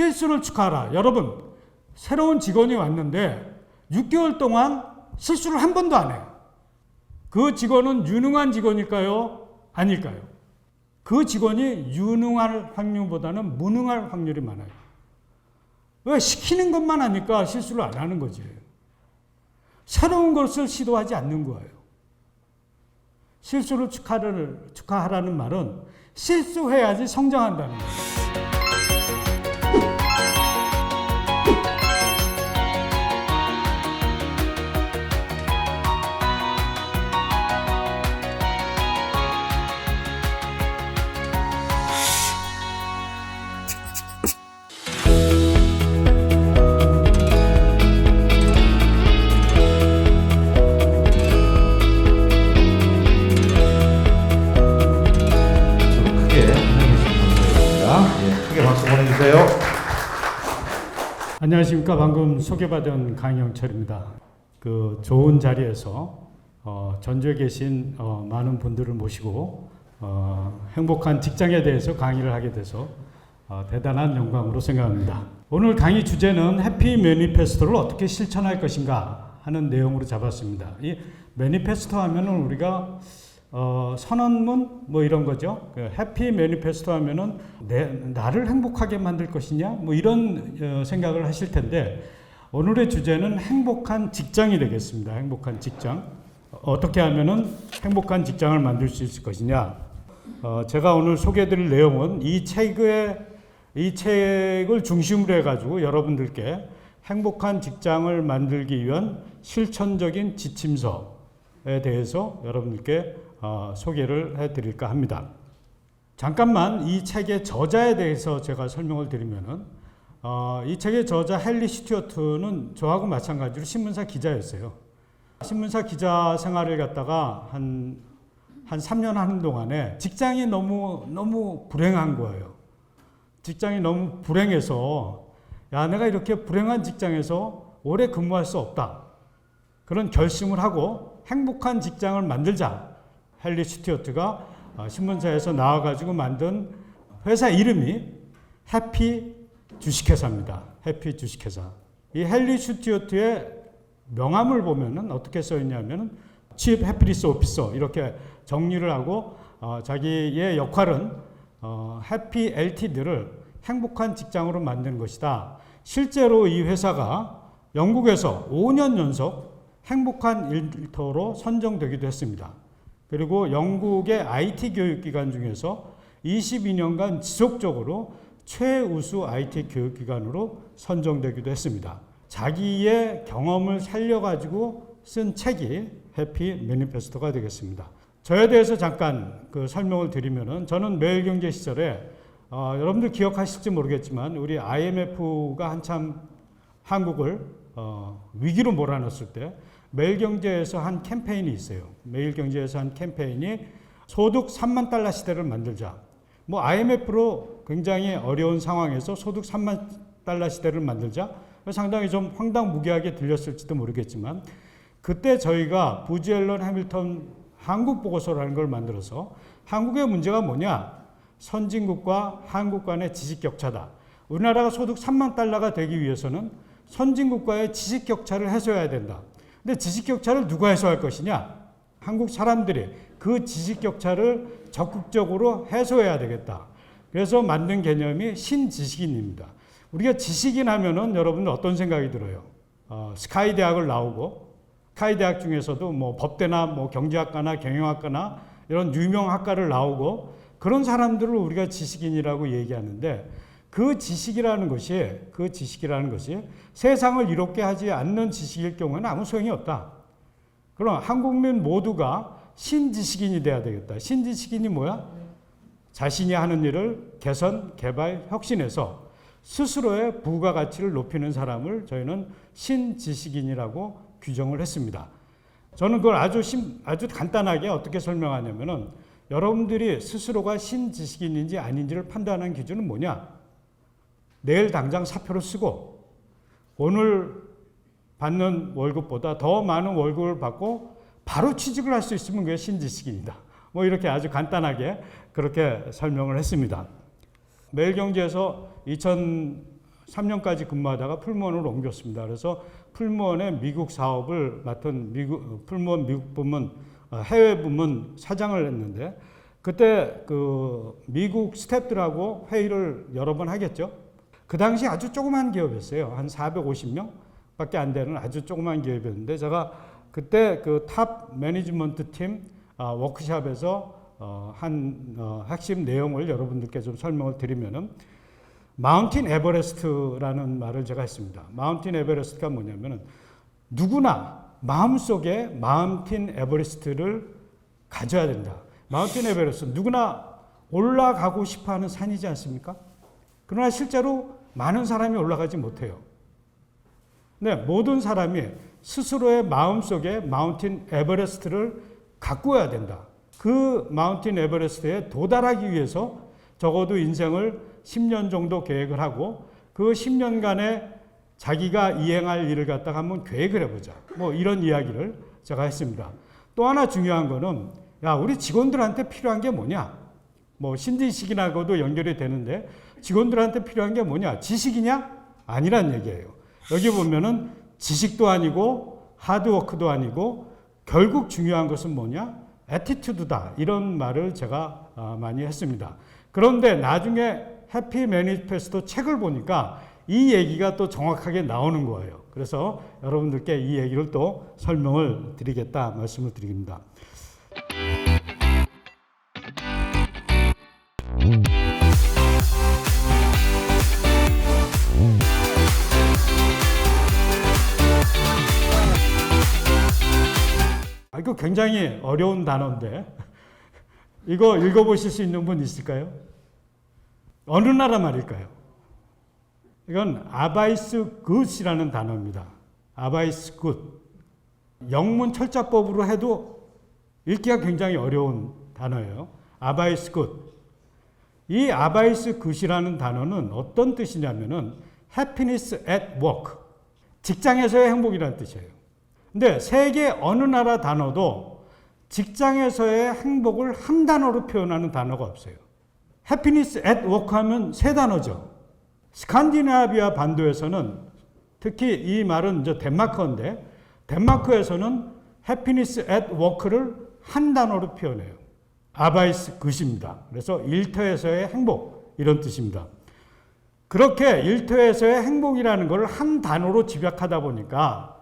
실수를 축하하라. 여러분, 새로운 직원이 왔는데 6개월 동안 실수를 한 번도 안 해요. 그 직원은 유능한 직원일까요? 아닐까요? 그 직원이 유능할 확률보다는 무능할 확률이 많아요. 왜? 시키는 것만 하니까 실수를 안 하는 거지. 새로운 것을 시도하지 않는 거예요. 실수를 축하하라는 말은 실수해야지 성장한다는 거예요. 안녕하십니까. 방금 소개받은 강영철입니다. 그 좋은 자리에서 전주에 계신 많은 분들을 모시고 행복한 직장에 대해서 강의를 하게 돼서 대단한 영광으로 생각합니다. 오늘 강의 주제는 해피 매니페스토를 어떻게 실천할 것인가 하는 내용으로 잡았습니다. 이 매니페스토 하면은 우리가 선언문 뭐 이런 거죠. 해피 매니페스토 하면은 나를 행복하게 만들 것이냐 뭐 이런 생각을 하실 텐데, 오늘의 주제는 행복한 직장이 되겠습니다. 행복한 직장. 어떻게 하면은 행복한 직장을 만들 수 있을 것이냐. 제가 오늘 소개해드릴 내용은 이 책을 중심으로 해가지고 여러분들께 행복한 직장을 만들기 위한 실천적인 지침서에 대해서 여러분들께 소개를 해드릴까 합니다. 잠깐만 이 책의 저자에 대해서 제가 설명을 드리면은 이 책의 저자 헨리 스튜어트는 저하고 마찬가지로 신문사 기자였어요. 신문사 기자 생활을 갖다가 한 3년 하는 동안에 직장이 너무 불행한 거예요. 직장이 너무 불행해서 내가 이렇게 불행한 직장에서 오래 근무할 수 없다. 그런 결심을 하고 행복한 직장을 만들자. 헨리 스튜어트가 신문사에서 나와가지고 만든 회사 이름이 해피 주식회사입니다. 해피 주식회사. 이 헨리 스튜어트의 명함을 보면은 어떻게 써 있냐면은 Chief Happiness Officer 이렇게 정리를 하고 자기의 역할은 해피 LTD를 행복한 직장으로 만드는 것이다. 실제로 이 회사가 영국에서 5년 연속 행복한 일터로 선정되기도 했습니다. 그리고 영국의 IT 교육기관 중에서 22년간 지속적으로 최우수 IT 교육기관으로 선정되기도 했습니다. 자기의 경험을 살려가지고 쓴 책이 해피 매니페스토가 되겠습니다. 저에 대해서 잠깐 설명을 드리면은, 저는 매일경제 시절에 여러분들 기억하실지 모르겠지만 우리 IMF가 한참 한국을 위기로 몰아넣었을 때 매일경제에서 한 캠페인이 있어요. 매일경제에서 한 캠페인이 소득 3만 달러 시대를 만들자. 뭐 IMF로 굉장히 어려운 상황에서 소득 3만 달러 시대를 만들자. 상당히 좀 황당무계하게 들렸을지도 모르겠지만, 그때 저희가 부지 앨런 해밀턴 한국 보고서라는 걸 만들어서 한국의 문제가 뭐냐? 선진국과 한국 간의 지식 격차다. 우리나라가 소득 3만 달러가 되기 위해서는 선진국과의 지식 격차를 해소해야 된다. 근데 지식 격차를 누가 해소할 것이냐? 한국 사람들이 그 지식 격차를 적극적으로 해소해야 되겠다. 그래서 만든 개념이 신지식인입니다. 우리가 지식인 하면은 여러분들 어떤 생각이 들어요? 스카이 대학을 나오고, 스카이 대학 중에서도 뭐 법대나 뭐 경제학과나 경영학과나 이런 유명 학과를 나오고, 그런 사람들을 우리가 지식인이라고 얘기하는데, 그 지식이라는 것이 세상을 이롭게 하지 않는 지식일 경우에는 아무 소용이 없다. 그럼 한국민 모두가 신지식인이 돼야 되겠다. 신지식인이 뭐야? 자신이 하는 일을 개선, 개발, 혁신해서 스스로의 부가가치를 높이는 사람을 저희는 신지식인이라고 규정을 했습니다. 저는 그걸 아주 간단하게 어떻게 설명하냐면은, 여러분들이 스스로가 신지식인인지 아닌지를 판단하는 기준은 뭐냐? 내일 당장 사표를 쓰고 오늘 받는 월급보다 더 많은 월급을 받고 바로 취직을 할 수 있으면 그게 신지식인이다. 뭐 이렇게 아주 간단하게 그렇게 설명을 했습니다. 매일경제에서 3년까지 근무하다가 풀무원으로 옮겼습니다. 그래서 풀무원의 미국 사업을 맡은 풀무원 미국 부문 해외 부문 사장을 했는데, 그때 그 미국 스태프들하고 회의를 여러 번 하겠죠. 그 당시 아주 조그만 기업이었어요. 한 450명밖에 안 되는 아주 조그만 기업이었는데, 제가 그때 그 탑 매니지먼트 팀 워크숍에서 핵심 내용을 여러분들께 좀 설명을 드리면은, 마운틴 에버레스트라는 말을 제가 했습니다. 마운틴 에버레스트가 뭐냐면은, 누구나 마음속에 마운틴 에버레스트를 가져야 된다. 마운틴 에버레스트, 누구나 올라가고 싶어 하는 산이지 않습니까? 그러나 실제로 많은 사람이 올라가지 못해요. 네, 모든 사람이 스스로의 마음속에 마운틴 에버레스트를 가꾸어야 된다. 그 마운틴 에버레스트에 도달하기 위해서 적어도 인생을 10년 정도 계획을 하고, 그 10년간에 자기가 이행할 일을 갖다가 한번 계획을 해보자. 뭐 이런 이야기를 제가 했습니다. 또 하나 중요한 거는, 야, 우리 직원들한테 필요한 게 뭐냐? 뭐 신지식이라고도 연결이 되는데, 직원들한테 필요한 게 뭐냐? 지식이냐? 아니란 얘기예요. 여기 보면은 지식도 아니고 하드워크도 아니고, 결국 중요한 것은 뭐냐? 애티튜드다. 이런 말을 제가 많이 했습니다. 그런데 나중에 해피 매니페스토 책을 보니까 이 얘기가 또 정확하게 나오는 거예요. 그래서 여러분들께 이 얘기를 또 설명을 드리겠다 말씀을 드립니다. 이거 굉장히 어려운 단어인데, 이거 읽어보실 수 있는 분 있을까요? 어느 나라 말일까요? 이건 아바이스 굿이라는 단어입니다. 아바이스 굿. 영문 철자법으로 해도 읽기가 굉장히 어려운 단어예요. 아바이스 굿. 이 아바이스 굿이라는 단어는 어떤 뜻이냐면은 happiness at work. 직장에서의 행복이라는 뜻이에요. 근데 세계 어느 나라 단어도 직장에서의 행복을 한 단어로 표현하는 단어가 없어요. 해피니스 앳 워크 하면 세 단어죠. 스칸디나비아 반도에서는, 특히 이 말은 이제 덴마크인데, 덴마크에서는 해피니스 앳 워크를 한 단어로 표현해요. 아바이스 굿입니다. 그래서 일터에서의 행복, 이런 뜻입니다. 그렇게 일터에서의 행복이라는 걸 한 단어로 집약하다 보니까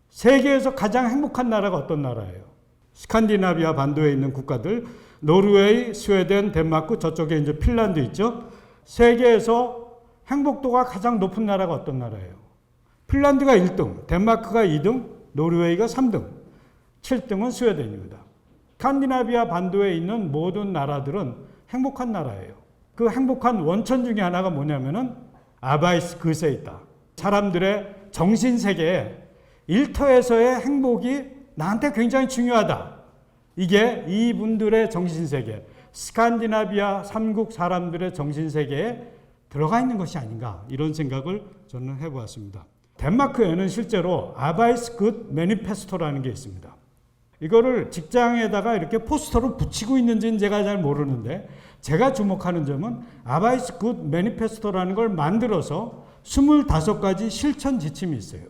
세계에서 가장 행복한 나라가 어떤 나라예요? 스칸디나비아 반도에 있는 국가들, 노르웨이, 스웨덴, 덴마크, 저쪽에 이제 핀란드 있죠. 세계에서 행복도가 가장 높은 나라가 어떤 나라예요? 핀란드가 1등, 덴마크가 2등, 노르웨이가 3등, 7등은 스웨덴입니다. 스칸디나비아 반도에 있는 모든 나라들은 행복한 나라예요. 그 행복한 원천 중에 하나가 뭐냐면은 아바이스 굿에 있다. 사람들의 정신세계에 일터에서의 행복이 나한테 굉장히 중요하다. 이게 이분들의 정신세계, 스칸디나비아 3국 사람들의 정신세계에 들어가 있는 것이 아닌가, 이런 생각을 저는 해보았습니다. 덴마크에는 실제로 아바이스 굿 매니페스토라는 게 있습니다. 이거를 직장에다가 이렇게 포스터로 붙이고 있는지는 제가 잘 모르는데, 제가 주목하는 점은 아바이스 굿 매니페스토라는 걸 만들어서 25가지 실천 지침이 있어요.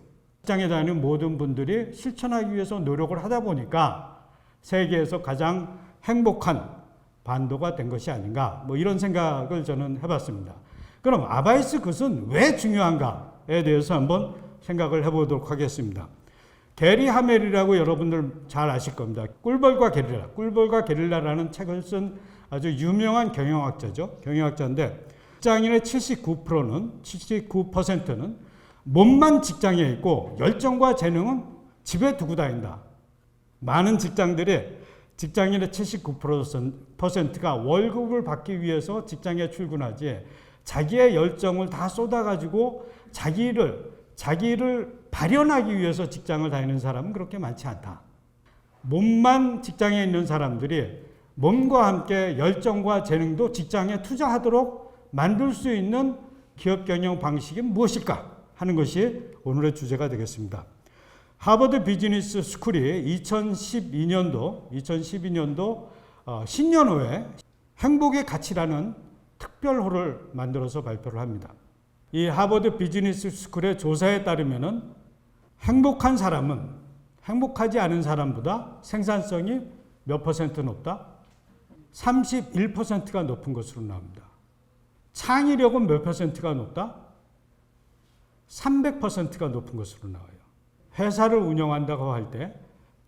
직장에 다니는 모든 분들이 실천하기 위해서 노력을 하다 보니까 세계에서 가장 행복한 반도가 된 것이 아닌가, 뭐 이런 생각을 저는 해봤습니다. 그럼 아바이스 굿은 왜 중요한가에 대해서 한번 생각을 해보도록 하겠습니다. 게리 하멜이라고 여러분들 잘 아실 겁니다. 꿀벌과 게릴라, 꿀벌과 게릴라라는 책을 쓴 아주 유명한 경영학자죠. 경영학자인데, 직장인의 79%는 몸만 직장에 있고 열정과 재능은 집에 두고 다닌다. 많은 직장들의 직장인의 79%가 월급을 받기 위해서 직장에 출근하지, 자기의 열정을 다 쏟아가지고 자기를 발현하기 위해서 직장을 다니는 사람은 그렇게 많지 않다. 몸만 직장에 있는 사람들이 몸과 함께 열정과 재능도 직장에 투자하도록 만들 수 있는 기업 경영 방식이 무엇일까 하는 것이 오늘의 주제가 되겠습니다. 하버드 비즈니스 스쿨이 2012년도 신년호에 행복의 가치라는 특별호를 만들어서 발표를 합니다. 이 하버드 비즈니스 스쿨의 조사에 따르면은 행복한 사람은 행복하지 않은 사람보다 생산성이 몇 퍼센트 높다? 31%가 높은 것으로 나옵니다. 창의력은 몇 퍼센트가 높다? 300%가 높은 것으로 나와요. 회사를 운영한다고 할 때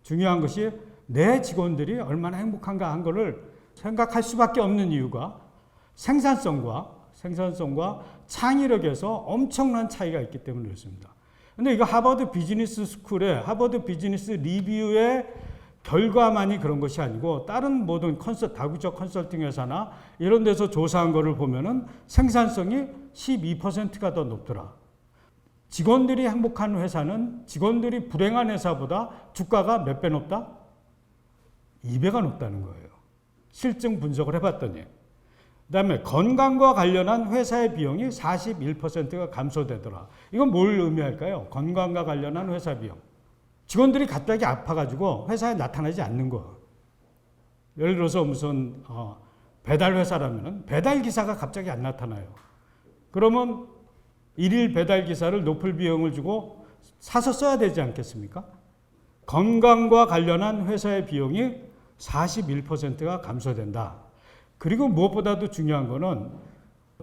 중요한 것이 내 직원들이 얼마나 행복한가 한 것을 생각할 수밖에 없는 이유가 생산성과 창의력에서 엄청난 차이가 있기 때문에 그렇습니다. 근데 이거 하버드 비즈니스 스쿨의 하버드 비즈니스 리뷰의 결과만이 그런 것이 아니고 다른 모든 다국적 컨설팅 회사나 이런 데서 조사한 거를 보면은 생산성이 12%가 더 높더라. 직원들이 행복한 회사는 직원들이 불행한 회사보다 주가가 몇 배 높다? 2배가 높다는 거예요. 실증 분석을 해봤더니. 그 다음에 건강과 관련한 회사의 비용이 41%가 감소되더라. 이건 뭘 의미할까요? 건강과 관련한 회사 비용. 직원들이 갑자기 아파가지고 회사에 나타나지 않는 거. 예를 들어서 무슨 배달 회사라면 배달 기사가 갑자기 안 나타나요. 그러면 일일 배달 기사를 높을 비용을 주고 사서 써야 되지 않겠습니까? 건강과 관련한 회사의 비용이 41%가 감소된다. 그리고 무엇보다도 중요한 거는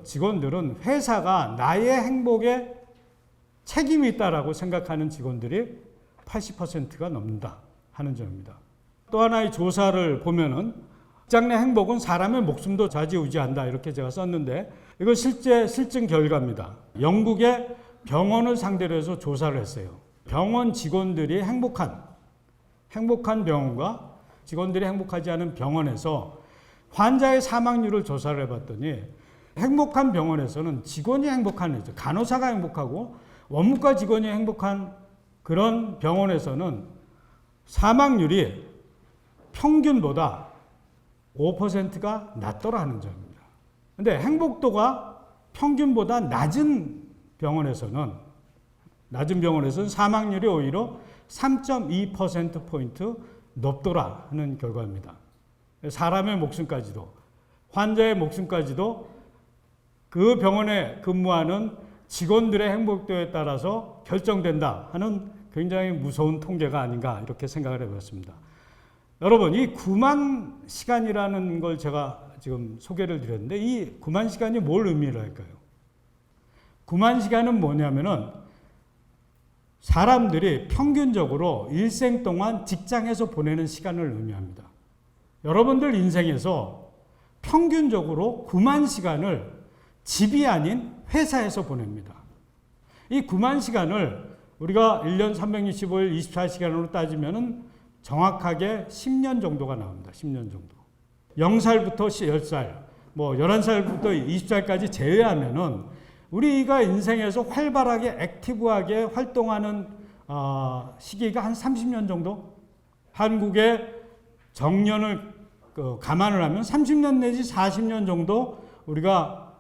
직원들은 회사가 나의 행복에 책임이 있다라고 생각하는 직원들이 80%가 넘는다 하는 점입니다. 또 하나의 조사를 보면은 직장 내 행복은 사람의 목숨도 좌지우지한다 이렇게 제가 썼는데 이건 실제 실증 결과입니다. 영국의 병원을 상대로 해서 조사를 했어요. 병원 직원들이 행복한 병원과 직원들이 행복하지 않은 병원에서 환자의 사망률을 조사를 해봤더니 행복한 병원에서는 직원이 행복한 거죠. 간호사가 행복하고 원무과 직원이 행복한 그런 병원에서는 사망률이 평균보다 5%가 낮더라 하는 점입니다. 근데 행복도가 평균보다 낮은 병원에서는 사망률이 오히려 3.2%포인트 높더라 하는 결과입니다. 사람의 목숨까지도 환자의 목숨까지도 그 병원에 근무하는 직원들의 행복도에 따라서 결정된다 하는 굉장히 무서운 통계가 아닌가 이렇게 생각을 해봤습니다. 여러분 이 9만 시간이라는 걸 제가 지금 소개를 드렸는데 이 9만 시간이 뭘 의미를 할까요? 9만 시간은 뭐냐면은 사람들이 평균적으로 일생 동안 직장에서 보내는 시간을 의미합니다. 여러분들 인생에서 평균적으로 9만 시간을 집이 아닌 회사에서 보냅니다. 이 9만 시간을 우리가 1년 365일 24시간으로 따지면은 정확하게 10년 정도가 나옵니다. 10년 정도. 0살부터 10살, 11살부터 20살까지 제외하면은 우리가 인생에서 활발하게 액티브하게 활동하는 시기가 한 30년 정도? 한국의 정년을 감안을 하면 30년 내지 40년 정도 우리가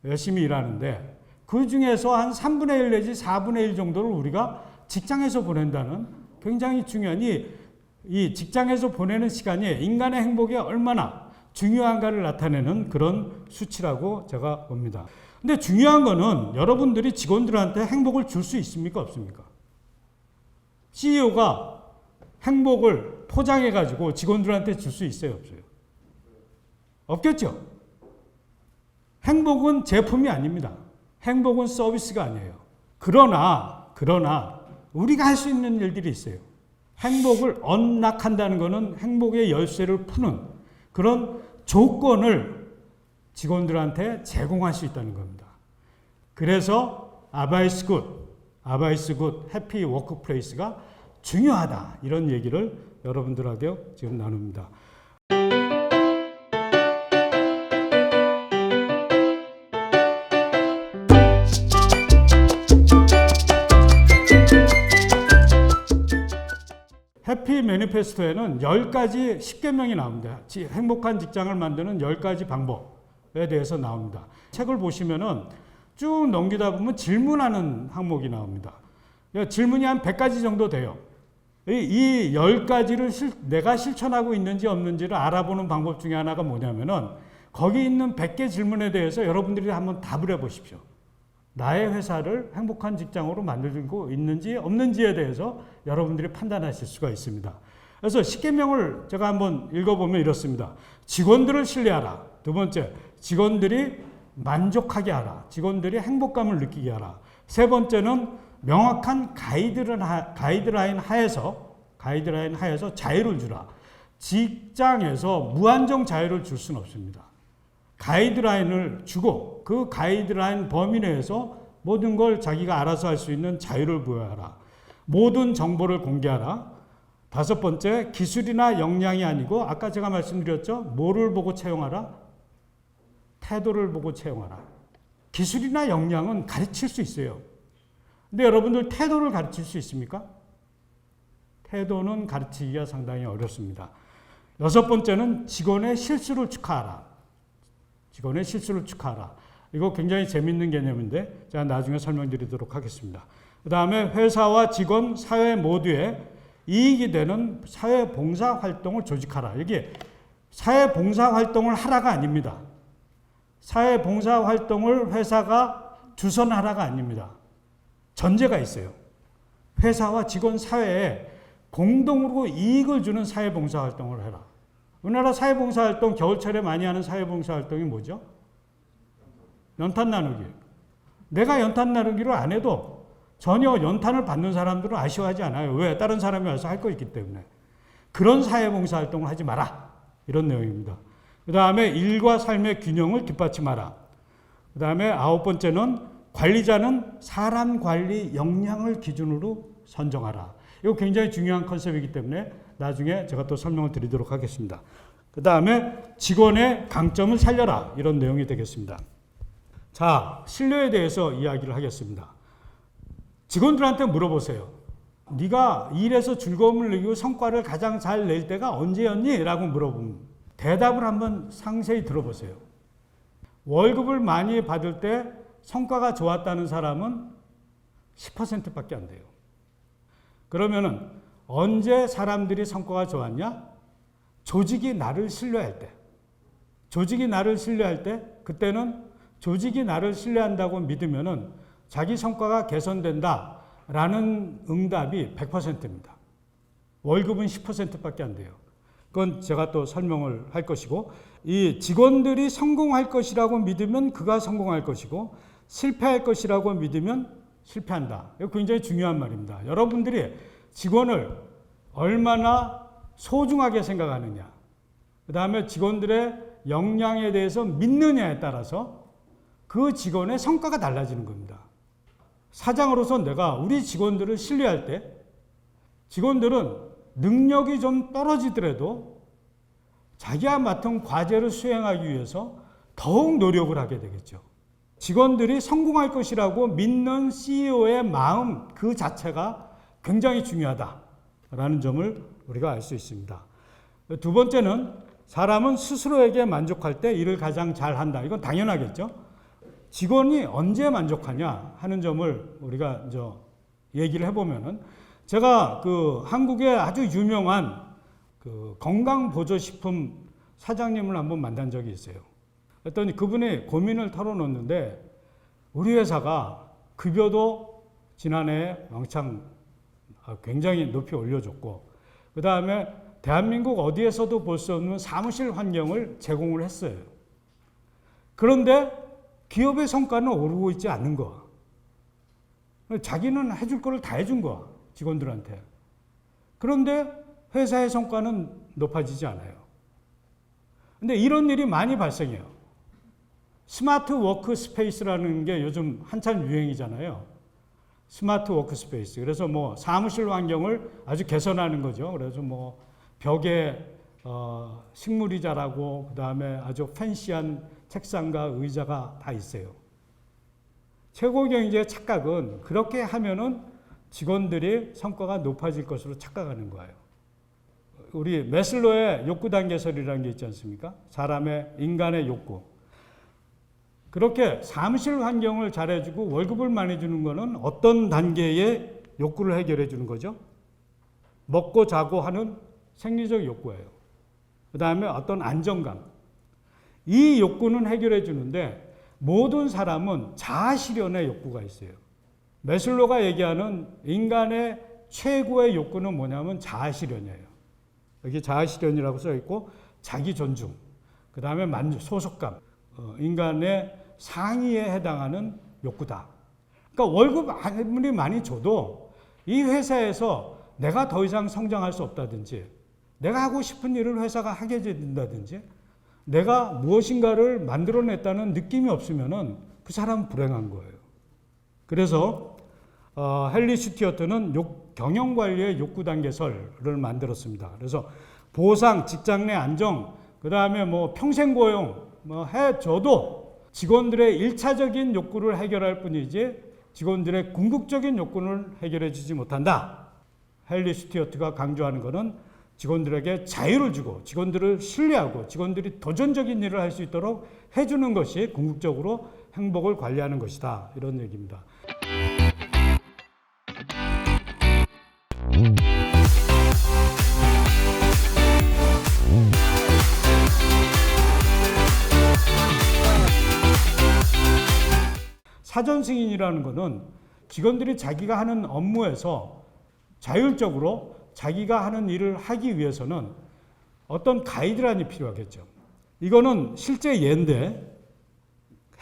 열심히 일하는데 그 중에서 한 3분의 1 내지 4분의 1 정도를 우리가 직장에서 보낸다는 굉장히 중요한 이 직장에서 보내는 시간이 인간의 행복에 얼마나 중요한가를 나타내는 그런 수치라고 제가 봅니다. 근데 중요한 거는 여러분들이 직원들한테 행복을 줄 수 있습니까? 없습니까? CEO가 행복을 포장해가지고 직원들한테 줄 수 있어요? 없어요? 없겠죠? 행복은 제품이 아닙니다. 행복은 서비스가 아니에요. 그러나 우리가 할 수 있는 일들이 있어요. 행복을 언락한다는 것은 행복의 열쇠를 푸는 그런 조건을 직원들한테 제공할 수 있다는 겁니다. 그래서 아바이스 굿, 해피 워크플레이스가 중요하다. 이런 얘기를 여러분들하고 지금 나눕니다. 해피 매니페스토에는 10가지 10계명이 나옵니다. 행복한 직장을 만드는 10가지 방법에 대해서 나옵니다. 책을 보시면은 쭉 넘기다 보면 질문하는 항목이 나옵니다. 질문이 한 100가지 정도 돼요. 이 10가지를 내가 실천하고 있는지 없는지를 알아보는 방법 중에 하나가 뭐냐면은 거기 있는 100개 질문에 대해서 여러분들이 한번 답을 해보십시오. 나의 회사를 행복한 직장으로 만들고 있는지 없는지에 대해서 여러분들이 판단하실 수가 있습니다. 그래서 10계명을 제가 한번 읽어보면 이렇습니다. 직원들을 신뢰하라. 두 번째, 직원들이 만족하게 하라. 직원들이 행복감을 느끼게 하라. 세 번째는 명확한 가이드라인 하에서 자유를 주라. 직장에서 무한정 자유를 줄 수는 없습니다. 가이드라인을 주고 그 가이드라인 범위 내에서 모든 걸 자기가 알아서 할 수 있는 자유를 부여하라. 모든 정보를 공개하라. 다섯 번째, 기술이나 역량이 아니고 아까 제가 말씀드렸죠. 뭐를 보고 채용하라? 태도를 보고 채용하라. 기술이나 역량은 가르칠 수 있어요. 근데 여러분들 태도를 가르칠 수 있습니까? 태도는 가르치기가 상당히 어렵습니다. 여섯 번째는 직원의 실수를 축하하라. 직원의 실수를 축하하라. 이거 굉장히 재밌는 개념인데 제가 나중에 설명드리도록 하겠습니다. 그 다음에 회사와 직원, 사회 모두에 이익이 되는 사회봉사활동을 조직하라. 여기 사회봉사활동을 하라가 아닙니다. 사회봉사활동을 회사가 주선하라가 아닙니다. 전제가 있어요. 회사와 직원 사회에 공동으로 이익을 주는 사회봉사활동을 해라. 우리나라 사회봉사활동 겨울철에 많이 하는 사회봉사활동이 뭐죠? 연탄 나누기. 내가 연탄 나누기를 안 해도 전혀 연탄을 받는 사람들은 아쉬워하지 않아요. 왜? 다른 사람이 와서 할 거 있기 때문에. 그런 사회봉사활동을 하지 마라. 이런 내용입니다. 그 다음에 일과 삶의 균형을 뒷받침하라. 그 다음에 아홉 번째는 관리자는 사람 관리 역량을 기준으로 선정하라. 이거 굉장히 중요한 컨셉이기 때문에 나중에 제가 또 설명을 드리도록 하겠습니다. 그 다음에 직원의 강점을 살려라. 이런 내용이 되겠습니다. 자, 신뢰에 대해서 이야기를 하겠습니다. 직원들한테 물어보세요. 네가 일에서 즐거움을 느끼고 성과를 가장 잘 낼 때가 언제였니? 라고 물어보면 대답을 한번 상세히 들어보세요. 월급을 많이 받을 때 성과가 좋았다는 사람은 10%밖에 안 돼요. 그러면은 언제 사람들이 성과가 좋았냐? 조직이 나를 신뢰할 때. 조직이 나를 신뢰할 때, 그때는 조직이 나를 신뢰한다고 믿으면은 자기 성과가 개선된다라는 응답이 100%입니다. 월급은 10%밖에 안 돼요. 그건 제가 또 설명을 할 것이고, 이 직원들이 성공할 것이라고 믿으면 그가 성공할 것이고, 실패할 것이라고 믿으면 실패한다. 이거 굉장히 중요한 말입니다. 여러분들이 직원을 얼마나 소중하게 생각하느냐, 그 다음에 직원들의 역량에 대해서 믿느냐에 따라서 그 직원의 성과가 달라지는 겁니다. 사장으로서 내가 우리 직원들을 신뢰할 때 직원들은 능력이 좀 떨어지더라도 자기가 맡은 과제를 수행하기 위해서 더욱 노력을 하게 되겠죠. 직원들이 성공할 것이라고 믿는 CEO의 마음 그 자체가 굉장히 중요하다라는 점을 우리가 알 수 있습니다. 두 번째는 사람은 스스로에게 만족할 때 일을 가장 잘한다. 이건 당연하겠죠. 직원이 언제 만족하냐 하는 점을 우리가 이제 얘기를 해보면은, 제가 그 한국의 아주 유명한 그 건강보조식품 사장님을 한번 만난 적이 있어요. 그랬더니 그분이 고민을 털어놓는데, 우리 회사가 급여도 지난해 왕창 굉장히 높이 올려줬고, 그 다음에 대한민국 어디에서도 볼 수 없는 사무실 환경을 제공을 했어요. 그런데 기업의 성과는 오르고 있지 않는 거야. 자기는 해줄 거를 다 해준 거야, 직원들한테. 그런데 회사의 성과는 높아지지 않아요. 근데 이런 일이 많이 발생해요. 스마트 워크 스페이스라는 게 요즘 한참 유행이잖아요. 스마트 워크 스페이스. 그래서 뭐 사무실 환경을 아주 개선하는 거죠. 그래서 뭐 벽에 식물이 자라고, 그 다음에 아주 팬시한 책상과 의자가 다 있어요. 최고경제의 착각은 그렇게 하면은 직원들이 성과가 높아질 것으로 착각하는 거예요. 우리 매슬로의 욕구 단계설이라는 게 있지 않습니까? 사람의 인간의 욕구. 그렇게 사무실 환경을 잘해주고 월급을 많이 주는 거는 어떤 단계의 욕구를 해결해 주는 거죠? 먹고 자고 하는 생리적 욕구예요. 그 다음에 어떤 안정감. 이 욕구는 해결해 주는데 모든 사람은 자아실현의 욕구가 있어요. 매슬로가 얘기하는 인간의 최고의 욕구는 뭐냐면 자아실현이에요. 여기 자아실현이라고 써 있고 자기 존중, 그 다음에 만족, 소속감, 인간의 상위에 해당하는 욕구다. 그러니까 월급 아무리 많이 줘도 이 회사에서 내가 더 이상 성장할 수 없다든지, 내가 하고 싶은 일을 회사가 하게 된다든지, 내가 무엇인가를 만들어냈다는 느낌이 없으면은 그 사람은 불행한 거예요. 그래서 헨리 스튜어트는 경영관리의 욕구단계설을 만들었습니다. 그래서 보상, 직장 내 안정, 그 다음에 뭐 평생 고용 해줘도 직원들의 1차적인 욕구를 해결할 뿐이지 직원들의 궁극적인 욕구를 해결해 주지 못한다. 헨리 스튜어트가 강조하는 것은 직원들에게 자유를 주고 직원들을 신뢰하고 직원들이 도전적인 일을 할 수 있도록 해주는 것이 궁극적으로 행복을 관리하는 것이다. 이런 얘기입니다. 사전 승인이라는 것은 직원들이 자기가 하는 업무에서 자율적으로 자기가 하는 일을 하기 위해서는 어떤 가이드라인이 필요하겠죠. 이거는 실제 예인데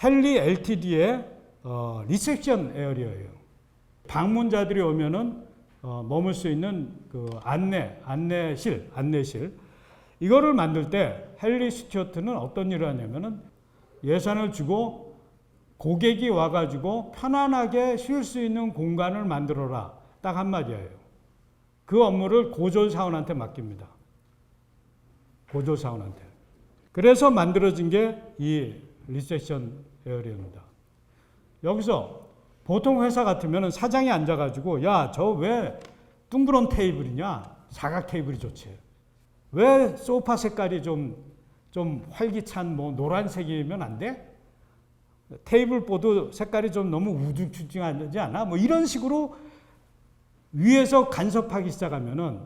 헨리 LTD의 리셉션 에어리어예요. 방문자들이 오면은 머물 수 있는 그 안내실. 이거를 만들 때 헨리 스튜어트는 어떤 일을 하냐면은 예산을 주고 고객이 와가지고 편안하게 쉴 수 있는 공간을 만들어라. 딱 한마디예요. 그 업무를 고졸사원한테 맡깁니다. 고졸사원한테. 그래서 만들어진 게 이 리셉션 에어리어입니다. 여기서 보통 회사 같으면 사장이 앉아가지고 야, 저 왜 둥그런 테이블이냐? 사각 테이블이 좋지. 왜 소파 색깔이 좀 활기찬 뭐 노란색이면 안 돼? 테이블 보드 색깔이 좀 너무 우중충하지 않아? 뭐 이런 식으로 위에서 간섭하기 시작하면은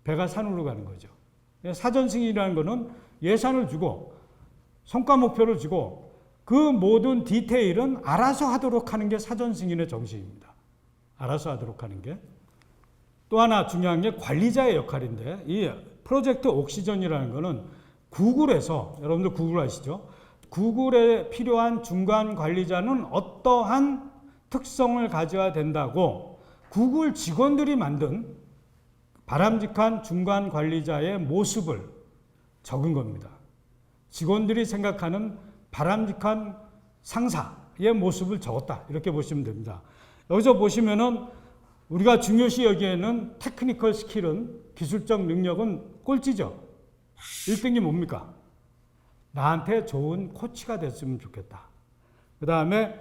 배가 산으로 가는 거죠. 사전 승인이라는 거는 예산을 주고 성과 목표를 주고 그 모든 디테일은 알아서 하도록 하는 게 사전 승인의 정신입니다. 알아서 하도록 하는 게. 또 하나 중요한 게 관리자의 역할인데 이 프로젝트 옥시전이라는 거는 구글에서 여러분들 구글 아시죠? 구글에 필요한 중간 관리자는 어떠한 특성을 가져야 된다고 구글 직원들이 만든 바람직한 중간 관리자의 모습을 적은 겁니다. 직원들이 생각하는 바람직한 상사의 모습을 적었다. 이렇게 보시면 됩니다. 여기서 보시면은 우리가 중요시 여기에는 테크니컬 스킬은 기술적 능력은 꼴찌죠. 1등이 뭡니까? 나한테 좋은 코치가 됐으면 좋겠다. 그 다음에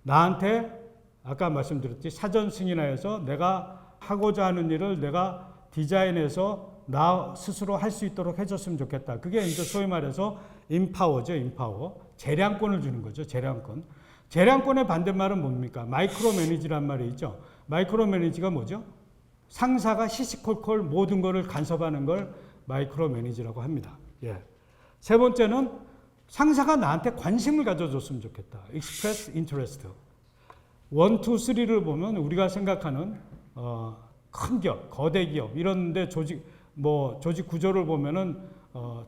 나한테 아까 말씀드렸지 사전 승인하여서 내가 하고자 하는 일을 내가 디자인해서 나 스스로 할 수 있도록 해줬으면 좋겠다. 그게 이제 소위 말해서 임파워죠. 임파워. 재량권을 주는 거죠. 재량권. 재량권의 반대말은 뭡니까? 마이크로 매니지란 말이 있죠. 마이크로 매니지가 뭐죠? 상사가 시시콜콜 모든 것을 간섭하는 걸 마이크로 매니지라고 합니다. 예. 세 번째는 상사가 나한테 관심을 가져줬으면 좋겠다. express interest. 1, 2, 3를 보면 우리가 생각하는 큰 기업, 거대 기업 이런데 조직 구조를 보면은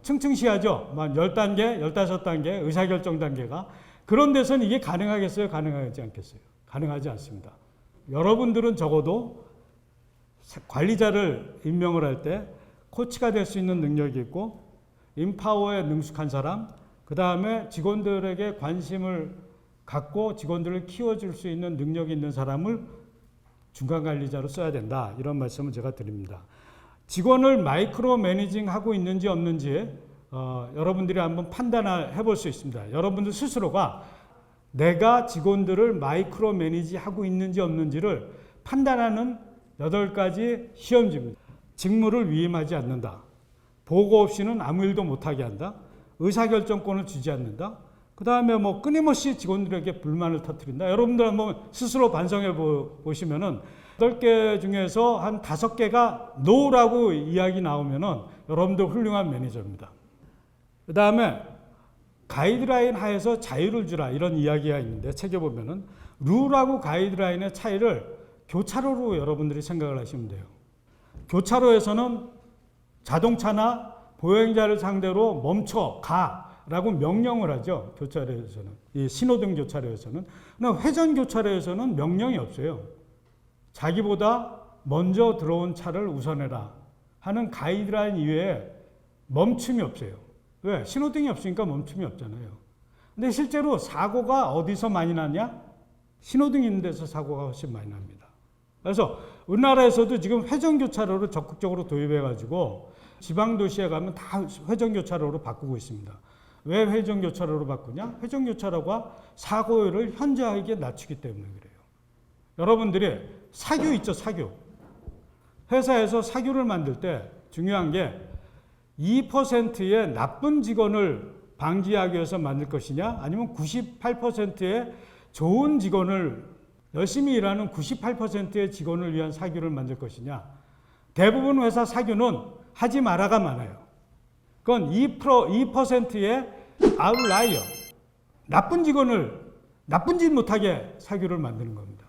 층층시하죠. 10단계, 15단계 의사결정 단계가 그런 데서는 이게 가능하겠어요? 가능하지 않겠어요? 가능하지 않습니다. 여러분들은 적어도 관리자를 임명을 할 때 코치가 될 수 있는 능력이 있고 인파워에 능숙한 사람, 그 다음에 직원들에게 관심을 갖고 직원들을 키워줄 수 있는 능력이 있는 사람을 중간관리자로 써야 된다. 이런 말씀을 제가 드립니다. 직원을 마이크로 매니징 하고 있는지 없는지 여러분들이 한번 판단해 볼 수 있습니다. 여러분들 스스로가 내가 직원들을 마이크로 매니지 하고 있는지 없는지를 판단하는 8가지 시험지입니다. 직무를 위임하지 않는다. 보고 없이는 아무 일도 못하게 한다. 의사결정권을 주지 않는다. 그 다음에 끊임없이 직원들에게 불만을 터뜨린다. 여러분들 한번 스스로 반성해 보시면은 8개 중에서 한 5개가 NO라고 이야기 나오면은 여러분들 훌륭한 매니저입니다. 그 다음에 가이드라인 하에서 자유를 주라 이런 이야기가 있는데 책에 보면은 룰하고 가이드라인의 차이를 교차로로 여러분들이 생각을 하시면 돼요. 교차로에서는 자동차나 보행자를 상대로 멈춰 가라고 명령을 하죠. 교차로에서는. 이 신호등 교차로에서는. 그러나 회전 교차로에서는 명령이 없어요. 자기보다 먼저 들어온 차를 우선해라 하는 가이드라인 이외에 멈춤이 없어요. 왜? 신호등이 없으니까 멈춤이 없잖아요. 근데 실제로 사고가 어디서 많이 나냐? 신호등이 있는 데서 사고가 훨씬 많이 납니다. 그래서 우리나라에서도 지금 회전교차로를 적극적으로 도입해가지고 지방도시에 가면 다 회전교차로로 바꾸고 있습니다. 왜 회전교차로로 바꾸냐? 회전교차로가 사고율을 현저하게 낮추기 때문에 그래요. 여러분들이 사교 있죠, 사교. 회사에서 사교를 만들 때 중요한 게 2%의 나쁜 직원을 방지하기 위해서 만들 것이냐, 아니면 98%의 좋은 직원을, 열심히 일하는 98%의 직원을 위한 사교를 만들 것이냐. 대부분 회사 사교는 하지 마라가 많아요. 그건 2%의 아웃라이어, 나쁜 직원을 나쁜 짓 못하게 사교를 만드는 겁니다.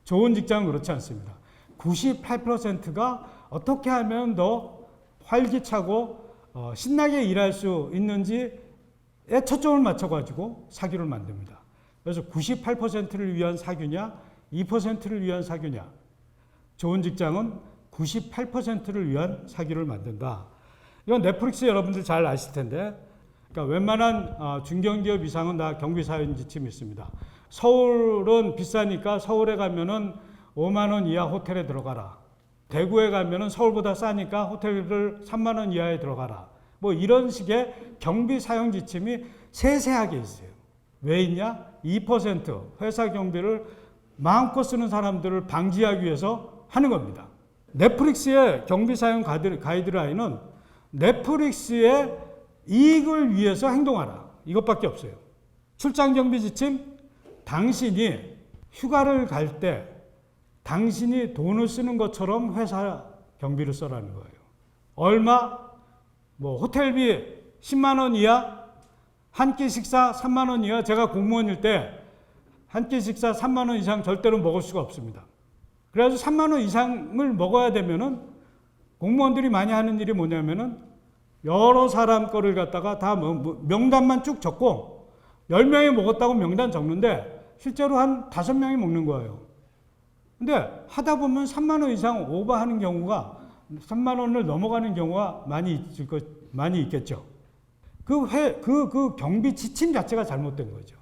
좋은 직장은 그렇지 않습니다. 98%가 어떻게 하면 더 활기차고 신나게 일할 수 있는지에 초점을 맞춰가지고 사교를 만듭니다. 그래서 98%를 위한 사교냐, 2%를 위한 사교냐. 좋은 직장은 98%를 위한 사교를 만든다. 이건 넷플릭스 여러분들 잘 아실 텐데, 그러니까 웬만한 중견기업 이상은 다 경비사용 지침이 있습니다. 서울은 비싸니까 서울에 가면은 5만 원 이하 호텔에 들어가라. 대구에 가면은 서울보다 싸니까 호텔을 3만 원 이하에 들어가라. 뭐 이런 식의 경비 사용 지침이 세세하게 있어요. 왜 있냐? 2% 회사 경비를 마음껏 쓰는 사람들을 방지하기 위해서 하는 겁니다. 넷플릭스의 경비 사용 가이드라인은 넷플릭스의 이익을 위해서 행동하라. 이것밖에 없어요. 출장 경비 지침, 당신이 휴가를 갈 때 당신이 돈을 쓰는 것처럼 회사 경비를 써라는 거예요. 얼마? 뭐 호텔비 10만 원 이하, 한 끼 식사 3만 원 이하. 제가 공무원일 때 한 끼 식사 3만 원 이상 절대로 먹을 수가 없습니다. 그래서 3만 원 이상을 먹어야 되면은 공무원들이 많이 하는 일이 뭐냐면은 여러 사람 거를 갖다가 다 명단만 쭉 적고 10명이 먹었다고 명단 적는데 실제로 한 5명이 먹는 거예요. 근데 하다 보면 3만 원 이상 오버하는 경우가, 3만 원을 넘어가는 경우가 많이 있겠죠. 그 경비 지침 자체가 잘못된 거죠.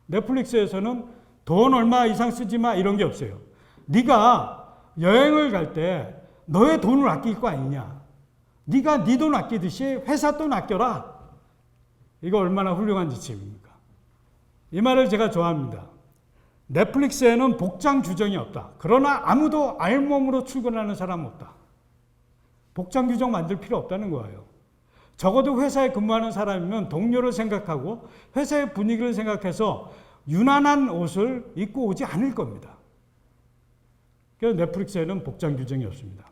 넷플릭스에서는 돈 얼마 이상 쓰지 마 이런 게 없어요. 네가 여행을 갈 때 너의 돈을 아낄 거 아니냐. 네가 네 돈 아끼듯이 회사 돈 아껴라. 이거 얼마나 훌륭한 지침입니까? 이 말을 제가 좋아합니다. 넷플릭스에는 복장 규정이 없다. 그러나 아무도 알몸으로 출근하는 사람은 없다. 복장 규정 만들 필요 없다는 거예요. 적어도 회사에 근무하는 사람이면 동료를 생각하고 회사의 분위기를 생각해서 유난한 옷을 입고 오지 않을 겁니다. 그래서 넷플릭스에는 복장 규정이 없습니다.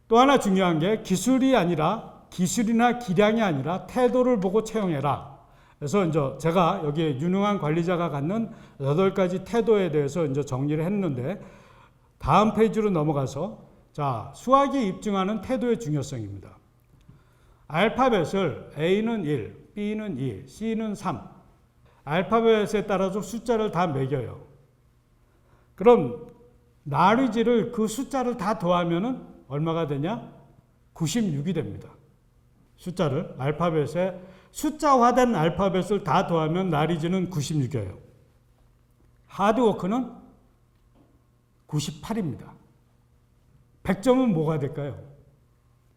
또 하나 중요한 게 기술이나 기량이 아니라 태도를 보고 채용해라. 그래서 이제 제가 여기 유능한 관리자가 갖는 8가지 태도에 대해서 이제 정리를 했는데, 다음 페이지로 넘어가서 자, 수학이 입증하는 태도의 중요성입니다. 알파벳을 A는 1, B는 2, C는 3. 알파벳에 따라서 숫자를 다 매겨요. 그럼 나리지를 그 숫자를 다 더하면은 얼마가 되냐? 96이 됩니다. 숫자를 알파벳에 숫자화된 알파벳을 다 더하면 나리지는 96이에요. 하드워크는 98입니다. 100점은 뭐가 될까요?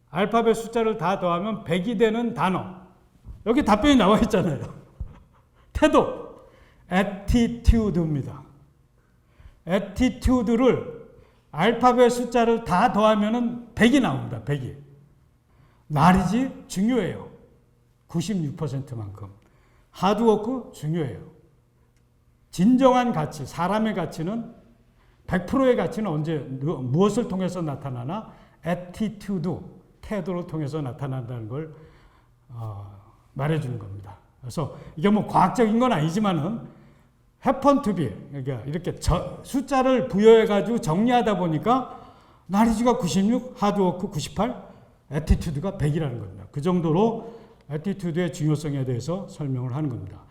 알파벳 숫자를 다 더하면 100이 되는 단어. 여기 답변이 나와 있잖아요. 태도, attitude입니다. attitude를 알파벳 숫자를 다 더하면 100이 나옵니다. 100이. 나리지 중요해요. 96%만큼. 하드워크 중요해요. 진정한 가치, 사람의 가치는 100%의 가치는 언제 무엇을 통해서 나타나나? attitude, 태도를 통해서 나타난다는 걸 말해주는 겁니다. 그래서 이게 뭐 과학적인 건 아니지만은 happen to be, 그러니까 이렇게 숫자를 부여해가지고 정리하다 보니까 나리지가 96, 하드워크 98, attitude가 100이라는 겁니다. 그 정도로 attitude의 중요성에 대해서 설명을 하는 겁니다.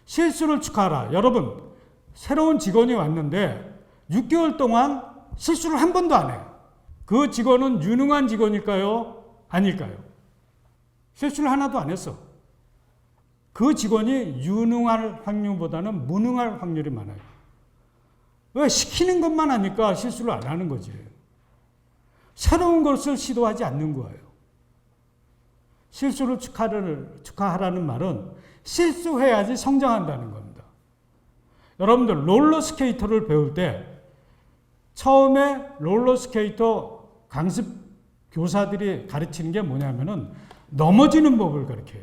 실수를 축하하라. 여러분, 새로운 직원이 왔는데 6개월 동안 실수를 한 번도 안 해요. 그 직원은 유능한 직원일까요? 아닐까요? 실수를 하나도 안 했어. 그 직원이 유능할 확률보다는 무능할 확률이 많아요. 왜? 시키는 것만 하니까 실수를 안 하는 거지. 새로운 것을 시도하지 않는 거예요. 실수를 축하하라는 말은 실수해야지 성장한다는 겁니다. 여러분들 롤러스케이터를 배울 때 처음에 롤러스케이터 강습 교사들이 가르치는 게 뭐냐면은 넘어지는 법을 가르쳐요.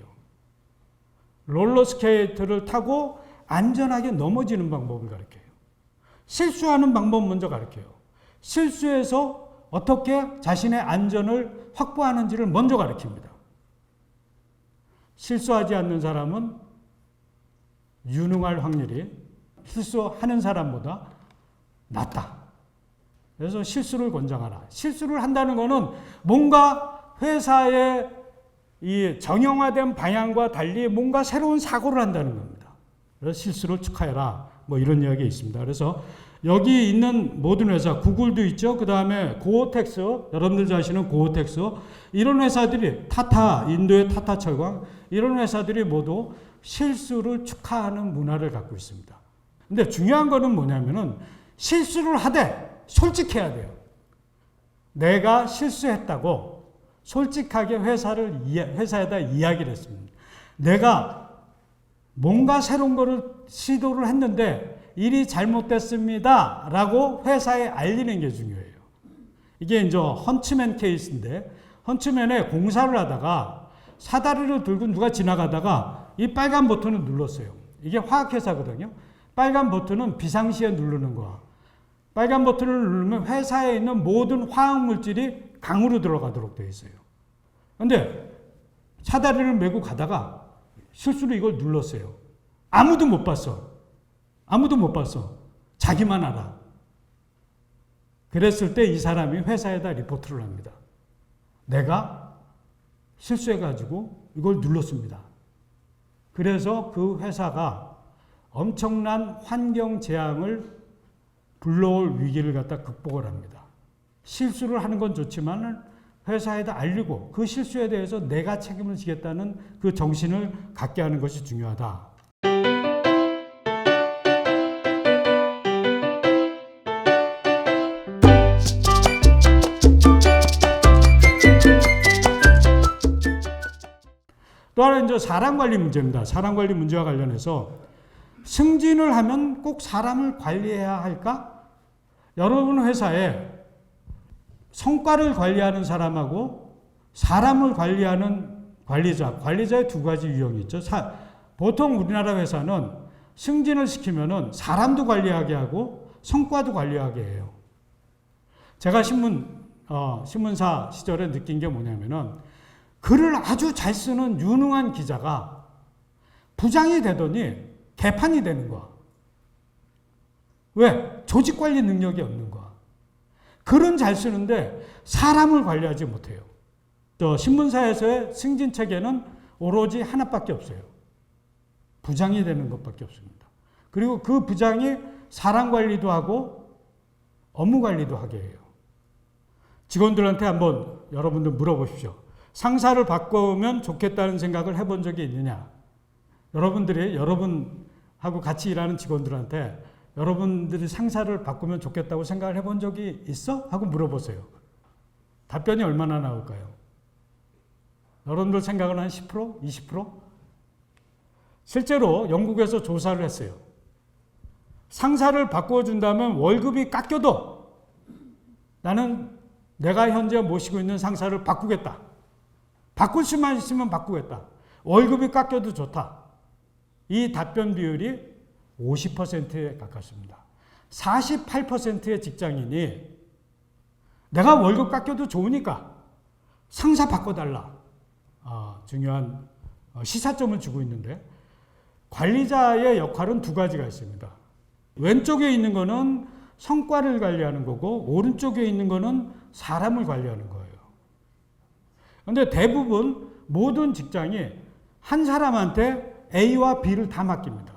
롤러스케이터를 타고 안전하게 넘어지는 방법을 가르쳐요. 실수하는 방법 먼저 가르쳐요. 실수해서 어떻게 자신의 안전을 확보하는지를 먼저 가르칩니다. 실수하지 않는 사람은 유능할 확률이 실수하는 사람보다 낮다. 그래서 실수를 권장하라. 실수를 한다는 것은 뭔가 회사의 이 정형화된 방향과 달리 뭔가 새로운 사고를 한다는 겁니다. 그래서 실수를 축하해라. 뭐 이런 이야기가 있습니다. 그래서 여기 있는 모든 회사, 구글도 있죠. 그 다음에 고어텍스, 여러분들 잘 아시는 고어텍스, 이런 회사들이 타타, 인도의 타타 철강, 이런 회사들이 모두 실수를 축하하는 문화를 갖고 있습니다. 근데 중요한 거는 뭐냐면은 실수를 하되 솔직해야 돼요. 내가 실수했다고 솔직하게 회사에다 이야기를 했습니다. 내가 뭔가 새로운 거를 시도를 했는데 일이 잘못됐습니다. 라고 회사에 알리는 게 중요해요. 이게 이제 헌츠맨 케이스인데, 헌츠맨에 공사를 하다가 사다리를 들고 누가 지나가다가 이 빨간 버튼을 눌렀어요. 이게 화학회사거든요. 빨간 버튼은 비상시에 누르는 거야. 빨간 버튼을 누르면 회사에 있는 모든 화학물질이 강으로 들어가도록 되어 있어요. 근데 사다리를 메고 가다가 실수로 이걸 눌렀어요. 아무도 못 봤어. 아무도 못 봤어. 자기만 알아. 그랬을 때 이 사람이 회사에다 리포트를 합니다. 내가 실수해가지고 이걸 눌렀습니다. 그래서 그 회사가 엄청난 환경 재앙을 불러올 위기를 갖다 극복을 합니다. 실수를 하는 건 좋지만 회사에다 알리고 그 실수에 대해서 내가 책임을 지겠다는 그 정신을 갖게 하는 것이 중요하다. 또 하나 이제 사람 관리 문제입니다. 사람 관리 문제와 관련해서 승진을 하면 꼭 사람을 관리해야 할까? 여러분 회사에 성과를 관리하는 사람하고 사람을 관리하는 관리자의 두 가지 유형이 있죠. 보통 우리나라 회사는 승진을 시키면은 사람도 관리하게 하고 성과도 관리하게 해요. 제가 신문사 시절에 느낀 게 뭐냐면은 글을 아주 잘 쓰는 유능한 기자가 부장이 되더니 개판이 되는 거야. 왜? 조직 관리 능력이 없는 거야. 글은 잘 쓰는데 사람을 관리하지 못해요. 신문사에서의 승진 체계는 오로지 하나밖에 없어요. 부장이 되는 것밖에 없습니다. 그리고 그 부장이 사람 관리도 하고 업무 관리도 하게 해요. 직원들한테 한번 여러분들 물어보십시오. 상사를 바꾸면 좋겠다는 생각을 해본 적이 있느냐? 여러분들이 여러분하고 같이 일하는 직원들한테 여러분들이 상사를 바꾸면 좋겠다고 생각을 해본 적이 있어? 하고 물어보세요. 답변이 얼마나 나올까요? 여러분들 생각은 한 10%? 20%? 실제로 영국에서 조사를 했어요. 상사를 바꿔준다면 월급이 깎여도 나는 내가 현재 모시고 있는 상사를 바꾸겠다. 바꿀 수만 있으면 바꾸겠다. 월급이 깎여도 좋다. 이 답변 비율이 50%에 가깝습니다. 48%의 직장인이 내가 월급 깎여도 좋으니까 상사 바꿔달라. 중요한 시사점을 주고 있는데, 관리자의 역할은 두 가지가 있습니다. 왼쪽에 있는 거는 성과를 관리하는 거고, 오른쪽에 있는 거는 사람을 관리하는 거예요. 그런데 대부분 모든 직장이 한 사람한테 A와 B를 다 맡깁니다.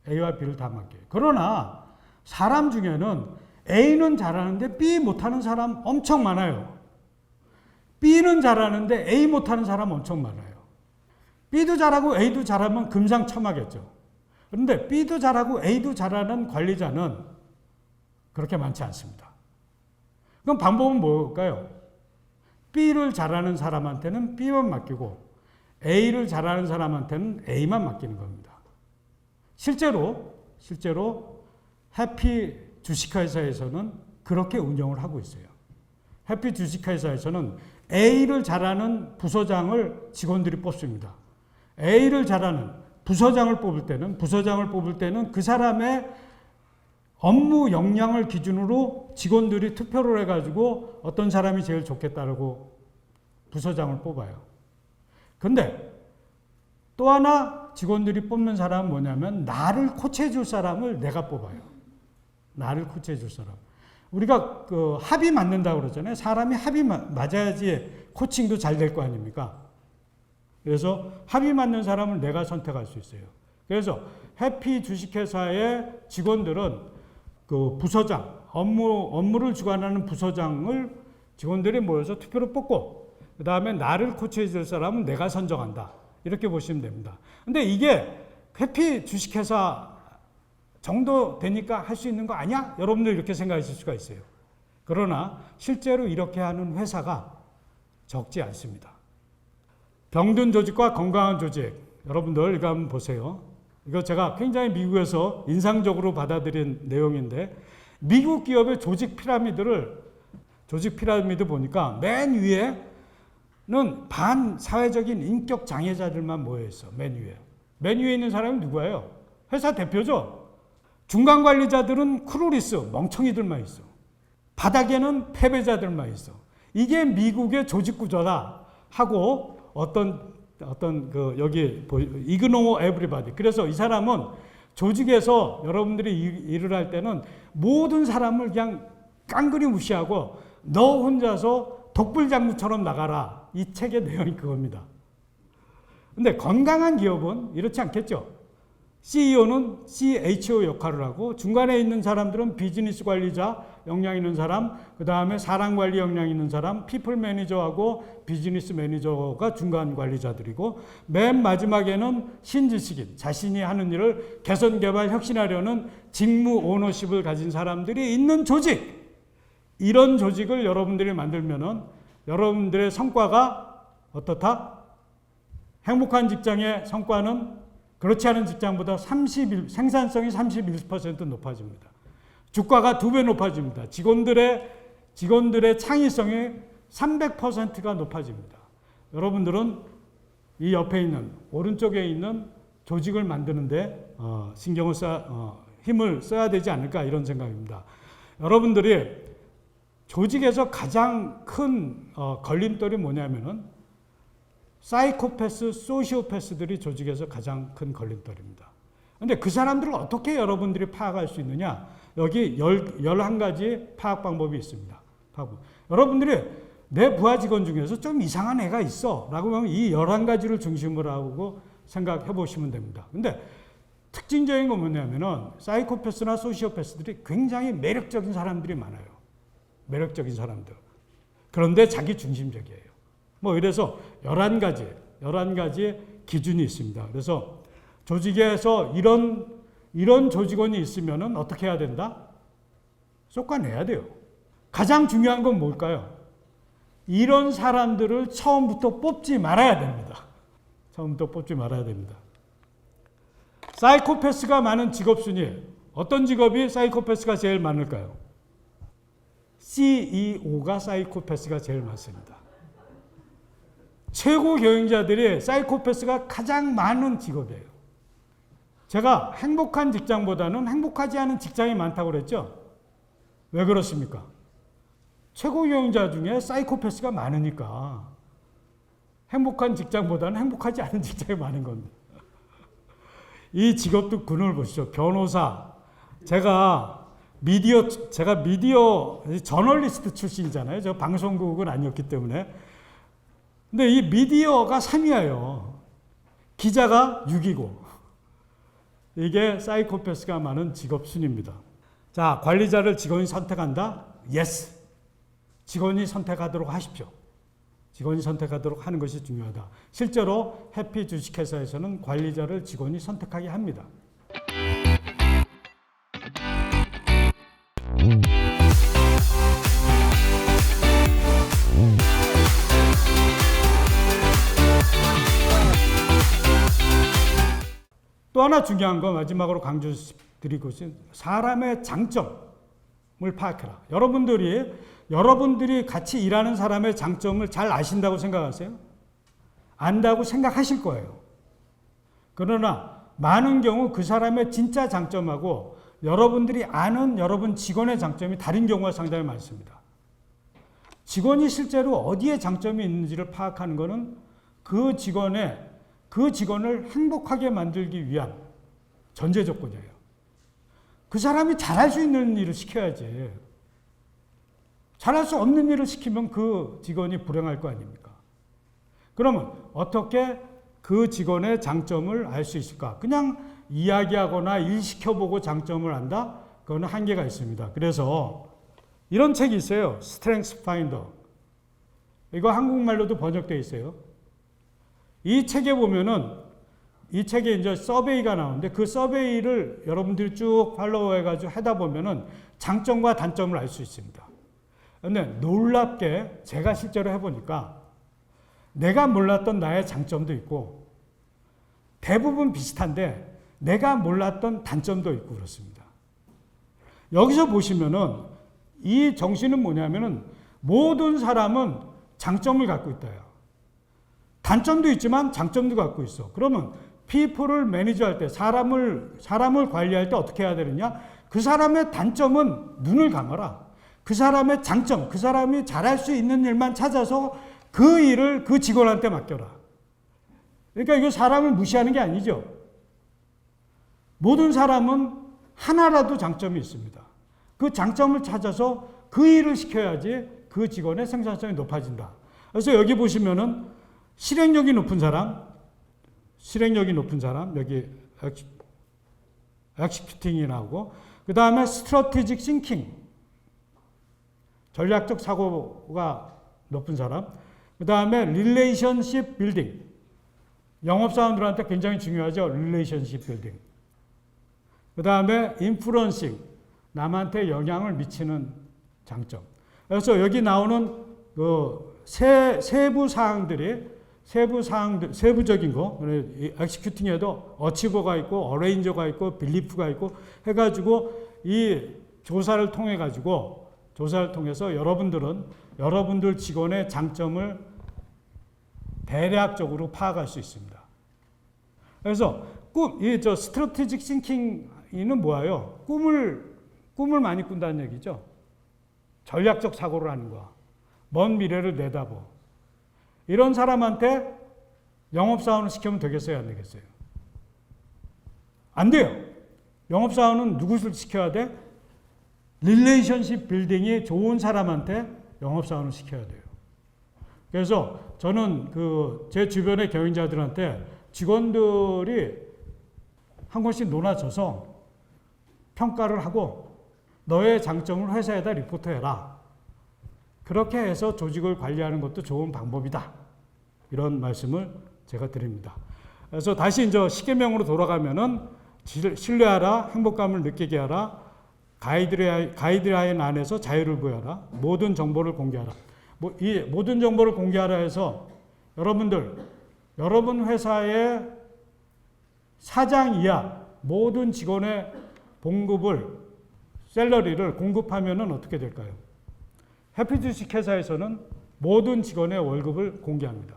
A와 B를 다 맡겨요. 그러나 사람 중에는 A는 잘하는데 B 못하는 사람 엄청 많아요. B는 잘하는데 A 못하는 사람 엄청 많아요. B도 잘하고 A도 잘하면 금상첨화겠죠. 그런데 B도 잘하고 A도 잘하는 관리자는 그렇게 많지 않습니다. 그럼 방법은 뭘까요? B를 잘하는 사람한테는 B만 맡기고 A를 잘하는 사람한테는 A만 맡기는 겁니다. 실제로 해피 주식회사에서는 그렇게 운영을 하고 있어요. 해피 주식회사에서는 A를 잘하는 부서장을 직원들이 뽑습니다. A를 잘하는 부서장을 뽑을 때는 그 사람의 업무 역량을 기준으로 직원들이 투표를 해가지고 어떤 사람이 제일 좋겠다고 부서장을 뽑아요. 근데 또 하나 직원들이 뽑는 사람은 뭐냐면, 나를 코치해 줄 사람을 내가 뽑아요. 나를 코치해 줄 사람. 우리가 그 합이 맞는다고 그러잖아요. 사람이 합이 맞아야지 코칭도 잘 될 거 아닙니까? 그래서 합이 맞는 사람을 내가 선택할 수 있어요. 그래서 해피 주식회사의 직원들은 그 부서장, 업무를 주관하는 부서장을 직원들이 모여서 투표를 뽑고, 그 다음에 나를 코치해 줄 사람은 내가 선정한다. 이렇게 보시면 됩니다. 근데 이게 해피 주식회사 정도 되니까 할 수 있는 거 아니야? 여러분들 이렇게 생각하실 수가 있어요. 그러나 실제로 이렇게 하는 회사가 적지 않습니다. 병든 조직과 건강한 조직. 여러분들 이거 한번 보세요. 이거 제가 굉장히 미국에서 인상적으로 받아들인 내용인데, 미국 기업의 조직 피라미드 보니까 맨 위에는 반사회적인 인격 장애자들만 모여 있어. 맨 위에 있는 사람이 누구예요? 회사 대표죠. 중간 관리자들은 크루리스, 멍청이들만 있어. 바닥에는 패배자들만 있어. 이게 미국의 조직 구조다 하고 여기 이그노 에브리바디. 그래서 이 사람은 조직에서 여러분들이 일을 할 때는 모든 사람을 그냥 깡그리 무시하고 너 혼자서 독불장구처럼 나가라. 이 책의 내용이 그겁니다. 근데 건강한 기업은 이렇지 않겠죠. CEO는 CHO 역할을 하고, 중간에 있는 사람들은 비즈니스 관리자, 역량 있는 사람, 그 다음에 사람 관리 역량 있는 사람, 피플 매니저하고 비즈니스 매니저가 중간 관리자들이고, 맨 마지막에는 신지식인, 자신이 하는 일을 개선, 개발, 혁신하려는 직무 오너십을 가진 사람들이 있는 조직. 이런 조직을 여러분들이 만들면은 여러분들의 성과가 어떻다? 행복한 직장의 성과는 그렇지 않은 직장보다 생산성이 31% 높아집니다. 주가가 2배 높아집니다. 직원들의 창의성이 300%가 높아집니다. 여러분들은 이 옆에 있는, 오른쪽에 있는 조직을 만드는데 힘을 써야 되지 않을까, 이런 생각입니다. 여러분들이 조직에서 가장 큰 걸림돌이 뭐냐면은 사이코패스, 소시오패스들이 조직에서 가장 큰 걸림돌입니다. 그런데 그 사람들을 어떻게 여러분들이 파악할 수 있느냐? 여기 11가지 파악 방법이 있습니다. 여러분들이 내 부하 직원 중에서 좀 이상한 애가 있어 라고 하면 이 11가지를 중심으로 하고 생각해 보시면 됩니다. 근데 특징적인 건 뭐냐면은 사이코패스나 소시오패스들이 굉장히 매력적인 사람들이 많아요. 매력적인 사람들. 그런데 자기 중심적이에요. 이래서 11가지 기준이 있습니다. 그래서 조직에서 이런 조직원이 있으면은 어떻게 해야 된다? 쫓아내야 돼요. 가장 중요한 건 뭘까요? 이런 사람들을 처음부터 뽑지 말아야 됩니다. 사이코패스가 많은 직업 순위. 어떤 직업이 사이코패스가 제일 많을까요? CEO가 사이코패스가 제일 많습니다. 최고 경영자들이 사이코패스가 가장 많은 직업이에요. 제가 행복한 직장보다는 행복하지 않은 직장이 많다고 그랬죠? 왜 그렇습니까? 최고 경영자 중에 사이코패스가 많으니까 행복한 직장보다는 행복하지 않은 직장이 많은 겁니다. 이 직업도 군을 보시죠. 변호사. 제가 미디어 저널리스트 출신이잖아요. 저 방송국은 아니었기 때문에. 근데 이 미디어가 3위예요. 기자가 6위고. 이게 사이코패스가 많은 직업 순입니다. 자, 관리자를 직원이 선택한다? Yes. 직원이 선택하도록 하십시오. 직원이 선택하도록 하는 것이 중요하다. 실제로 해피 주식회사에서는 관리자를 직원이 선택하게 합니다. 또 하나 중요한 거 마지막으로 강조드리고 싶은 사람의 장점을 파악해라. 여러분들이 같이 일하는 사람의 장점을 잘 아신다고 생각하세요? 안다고 생각하실 거예요. 그러나 많은 경우 그 사람의 진짜 장점하고 여러분들이 아는 여러분 직원의 장점이 다른 경우가 상당히 많습니다. 직원이 실제로 어디에 장점이 있는지를 파악하는 것은 그 직원을 행복하게 만들기 위한 전제 조건이에요. 그 사람이 잘할 수 있는 일을 시켜야지. 잘할 수 없는 일을 시키면 그 직원이 불행할 거 아닙니까? 그러면 어떻게 그 직원의 장점을 알 수 있을까? 그냥 이야기하거나 일 시켜보고 장점을 안다? 그거는 한계가 있습니다. 그래서 이런 책이 있어요. 스트렝스 파인더. 이거 한국말로도 번역되어 있어요. 이 책에 보면은 이 책에 이제 서베이가 나오는데 그 서베이를 여러분들이 쭉 팔로우해가지고 하다 보면은 장점과 단점을 알 수 있습니다. 근데 놀랍게 제가 실제로 해보니까 내가 몰랐던 나의 장점도 있고 대부분 비슷한데 내가 몰랐던 단점도 있고 그렇습니다. 여기서 보시면은 이 정신은 뭐냐면은 모든 사람은 장점을 갖고 있다요. 단점도 있지만 장점도 갖고 있어. 그러면 피플을 매니저할 때 사람을 관리할 때 어떻게 해야 되느냐? 그 사람의 단점은 눈을 감아라. 그 사람의 장점, 그 사람이 잘할 수 있는 일만 찾아서 그 일을 그 직원한테 맡겨라. 그러니까 이거 사람을 무시하는 게 아니죠. 모든 사람은 하나라도 장점이 있습니다. 그 장점을 찾아서 그 일을 시켜야지 그 직원의 생산성이 높아진다. 그래서 여기 보시면은 실행력이 높은 사람, 여기 엑시큐팅이 나오고, 그 다음에 스트래티직 싱킹, 전략적 사고가 높은 사람, 그 다음에 릴레이션십 빌딩, 영업사원들한테 굉장히 중요하죠. 릴레이션십 빌딩. 그 다음에 인플루언싱, 남한테 영향을 미치는 장점. 그래서 여기 나오는 그 세부 사항들, 세부적인 거, 엑시큐팅에도 어치버가 있고, 어레인저가 있고, 빌리프가 있고, 해가지고 이 조사를 통해서 여러분들 직원의 장점을 대략적으로 파악할 수 있습니다. 그래서 스트래티직 싱킹은 뭐예요? 꿈을 많이 꾼다는 얘기죠. 전략적 사고를 하는 거야. 먼 미래를 내다보. 이런 사람한테 영업사원을 시키면 되겠어요? 안 되겠어요? 안 돼요. 영업사원은 누구를 시켜야 돼? 릴레이션십 빌딩이 좋은 사람한테 영업사원을 시켜야 돼요. 그래서 저는 제 주변의 경영자들한테 직원들이 한 번씩 논아줘서 평가를 하고 너의 장점을 회사에다 리포트해라. 그렇게 해서 조직을 관리하는 것도 좋은 방법이다. 이런 말씀을 제가 드립니다. 그래서 다시 이제 십계명으로 돌아가면은 신뢰하라, 행복감을 느끼게 하라, 가이드라인 안에서 자유를 부여하라, 모든 정보를 공개하라. 이 모든 정보를 공개하라 해서 여러분 회사의 사장 이하 모든 직원의 샐러리를 공급하면은 어떻게 될까요? 해피주식 회사에서는 모든 직원의 월급을 공개합니다.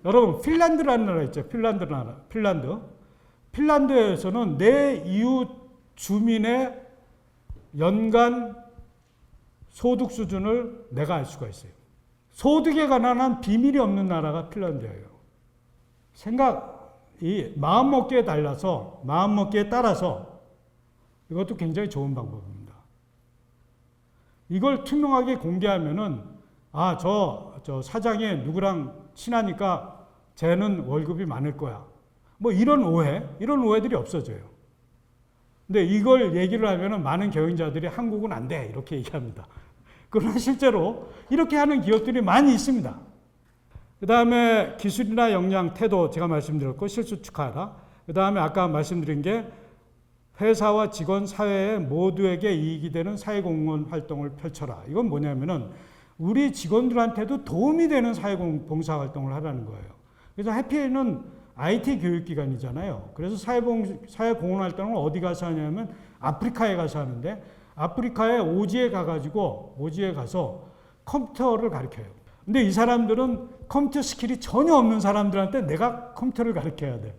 여러분 핀란드라는 나라 있죠. 핀란드. 핀란드에서는 내 이웃 주민의 연간 소득 수준을 내가 알 수가 있어요. 소득에 관한 비밀이 없는 나라가 핀란드예요. 이 마음먹기에 달라서, 마음먹기에 따라서 이것도 굉장히 좋은 방법입니다. 이걸 투명하게 공개하면은, 저 사장이 누구랑 친하니까 쟤는 월급이 많을 거야. 뭐 이런 오해들이 없어져요. 근데 이걸 얘기를 하면은 많은 경영자들이 한국은 안 돼. 이렇게 얘기합니다. 그러나 실제로 이렇게 하는 기업들이 많이 있습니다. 그 다음에 기술이나 역량, 태도 제가 말씀드렸고 실수 축하하라. 그 다음에 아까 말씀드린 게 회사와 직원, 사회에 모두에게 이익이 되는 사회공헌 활동을 펼쳐라. 이건 뭐냐면은 우리 직원들한테도 도움이 되는 사회봉사 활동을 하라는 거예요. 그래서 해피는 IT 교육기관이잖아요. 그래서 사회공헌 활동을 어디 가서 하냐면 아프리카에 가서 하는데 아프리카에 오지에 가서 컴퓨터를 가르쳐요. 근데 이 사람들은 컴퓨터 스킬이 전혀 없는 사람들한테 내가 컴퓨터를 가르쳐야 돼.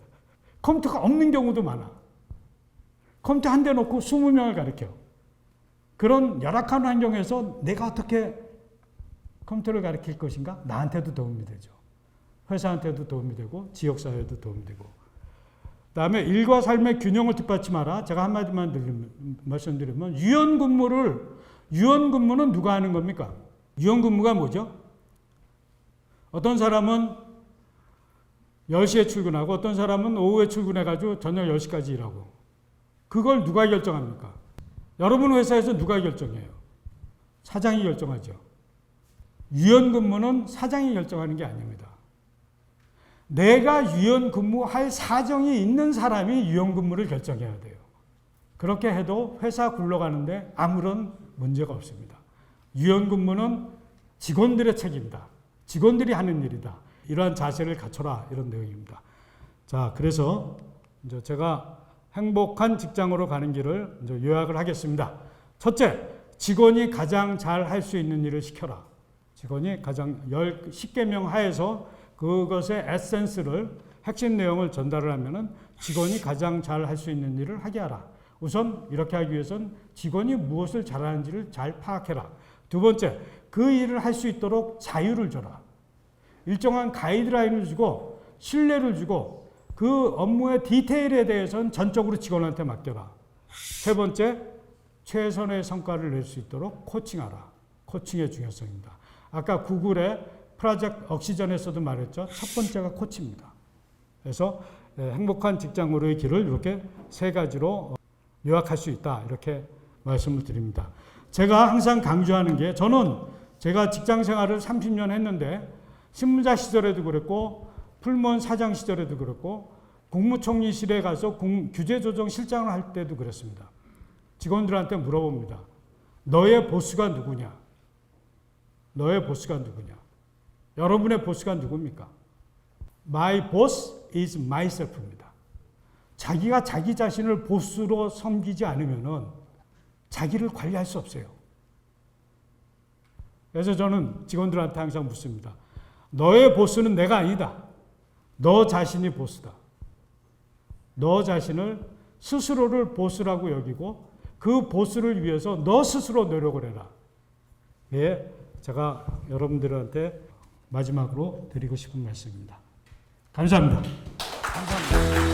컴퓨터가 없는 경우도 많아. 컴퓨터 한 대 놓고 20명을 가르쳐. 그런 열악한 환경에서 내가 어떻게 컴퓨터를 가르칠 것인가? 나한테도 도움이 되죠. 회사한테도 도움이 되고 지역사회에도 도움이 되고. 그 다음에 일과 삶의 균형을 뒷받침하라. 제가 한마디만 말씀드리면 유연근무는 누가 하는 겁니까? 유연근무가 뭐죠? 어떤 사람은 10시에 출근하고 어떤 사람은 오후에 출근해가지고 저녁 10시까지 일하고. 그걸 누가 결정합니까? 여러분 회사에서 누가 결정해요? 사장이 결정하죠. 유연근무는 사장이 결정하는 게 아닙니다. 내가 유연근무할 사정이 있는 사람이 유연근무를 결정해야 돼요. 그렇게 해도 회사 굴러가는데 아무런 문제가 없습니다. 유연근무는 직원들의 책임이다. 직원들이 하는 일이다. 이러한 자세를 갖춰라. 이런 내용입니다. 자, 그래서 이제 제가 행복한 직장으로 가는 길을 이제 요약을 하겠습니다. 첫째, 직원이 가장 잘 할 수 있는 일을 시켜라. 직원이 가장 10개명 하에서 그것의 에센스를, 핵심 내용을 전달을 하면은 직원이 가장 잘 할 수 있는 일을 하게 하라. 우선 이렇게 하기 위해서는 직원이 무엇을 잘하는지를 잘 파악해라. 두 번째, 그 일을 할 수 있도록 자유를 줘라. 일정한 가이드라인을 주고 신뢰를 주고 그 업무의 디테일에 대해서는 전적으로 직원한테 맡겨라. 세 번째, 최선의 성과를 낼 수 있도록 코칭하라. 코칭의 중요성입니다. 아까 구글의 프로젝트 옥시전에서도 말했죠. 첫 번째가 코치입니다. 그래서 행복한 직장으로의 길을 이렇게 세 가지로 요약할 수 있다. 이렇게 말씀을 드립니다. 제가 항상 강조하는 게, 제가 직장 생활을 30년 했는데 신문자 시절에도 그랬고 풀무원 사장 시절에도 그랬고 국무총리실에 가서 규제조정실장을 할 때도 그랬습니다. 직원들한테 물어봅니다. 너의 보스가 누구냐? 너의 보스가 누구냐? 여러분의 보스가 누굽니까? My boss is myself입니다. 자기가 자기 자신을 보스로 섬기지 않으면은 자기를 관리할 수 없어요. 그래서 저는 직원들한테 항상 묻습니다. 너의 보스는 내가 아니다. 너 자신이 보스다. 너 자신을 스스로를 보스라고 여기고 그 보스를 위해서 너 스스로 노력을 해라. 예, 제가 여러분들한테 마지막으로 드리고 싶은 말씀입니다. 감사합니다. 감사합니다.